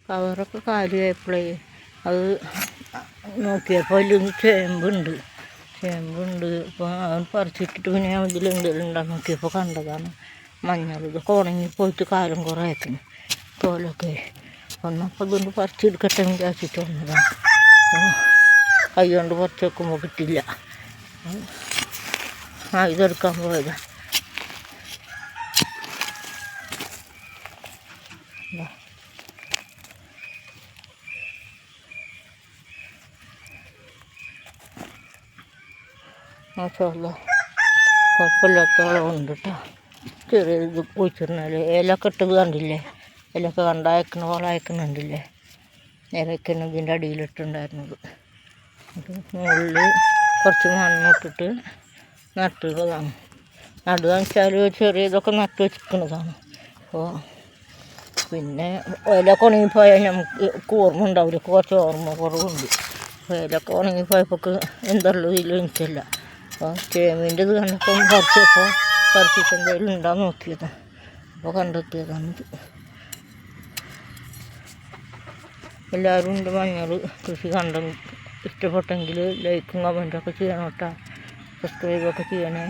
കവറൊക്കെ കാലിയായപ്പോഴേ അത് നോക്കിയപ്പോൾ അതിൽ ചേമ്പുണ്ട്. അപ്പോൾ അവൻ പറിച്ചിട്ടിട്ട് പിന്നെ ഞാൻ ഇതിലെന്തെങ്കിലും ഉണ്ടാകും നോക്കിയപ്പോൾ കണ്ടതാണ് മഞ്ഞൾ. ഇതൊക്കെ ഉണങ്ങിപ്പോയിട്ട് കാലം കുറേ ആയിരുന്നു തോലൊക്കെ. ഒന്നപ്പോൾ ഇതുകൊണ്ട് പറിച്ചെടുക്കട്ടെ എന്ന് വിചാരിച്ചിട്ട് വന്നതാണ്. അപ്പോൾ കൈ കൊണ്ട് പറിച്ച് വെക്കുമ്പോൾ കിട്ടില്ല. ഇതെടുക്കാൻ പോയതാണ്. മാഷാഅല്ലാ കുഴപ്പമില്ലാത്തോളം ഉണ്ട് കേട്ടോ. ചെറിയത് കുഴിച്ചിരുന്നാൽ ഇലയൊക്കെ ഇട്ടത് കണ്ടില്ലേ? ഇലയൊക്കെ കണ്ടയക്കണ പോലെ അയക്കണുണ്ടില്ലേ? ഇലയൊക്കെയാണ് ഇതിൻ്റെ അടിയിലിട്ടുണ്ടായിരുന്നത്. അത് മുകളിൽ കുറച്ച് മണ്ണിട്ടിട്ട് നട്ടുള്ളതാണ്. നടുകയെന്ന് വെച്ചാൽ ചെറിയതൊക്കെ നട്ട് വെച്ചിരിക്കുന്നതാണ്. അപ്പോൾ പിന്നെ ഇലയൊക്കെ ഉണങ്ങിപ്പോയാൽ നമുക്ക് ഓർമ്മ ഉണ്ടാവില്ല. കുറച്ച് ഓർമ്മ കുറവുണ്ട്. അപ്പോൾ ഇലയൊക്കെ ഉണങ്ങിപ്പോയപ്പോൾ എന്തുള്ളൂ ഇതിൽ എനിക്കല്ല. അപ്പോൾ ചേമ്പിൻ്റെ ഇത് കണ്ടപ്പോൾ പറിച്ചിട്ട് എന്തെങ്കിലും ഉണ്ടാകുന്ന നോക്കിയതാണ്. അപ്പോൾ കണ്ടെത്തിയതാണിത്. എല്ലാവരും ഉണ്ട് മഞ്ഞൾ കൃഷി ഇഷ്ടപ്പെട്ടെങ്കിൽ ലൈക്കും കമൻറ്റൊക്കെ ചെയ്യണം കേട്ടോ. സബ്സ്ക്രൈബൊക്കെ ചെയ്യണേ.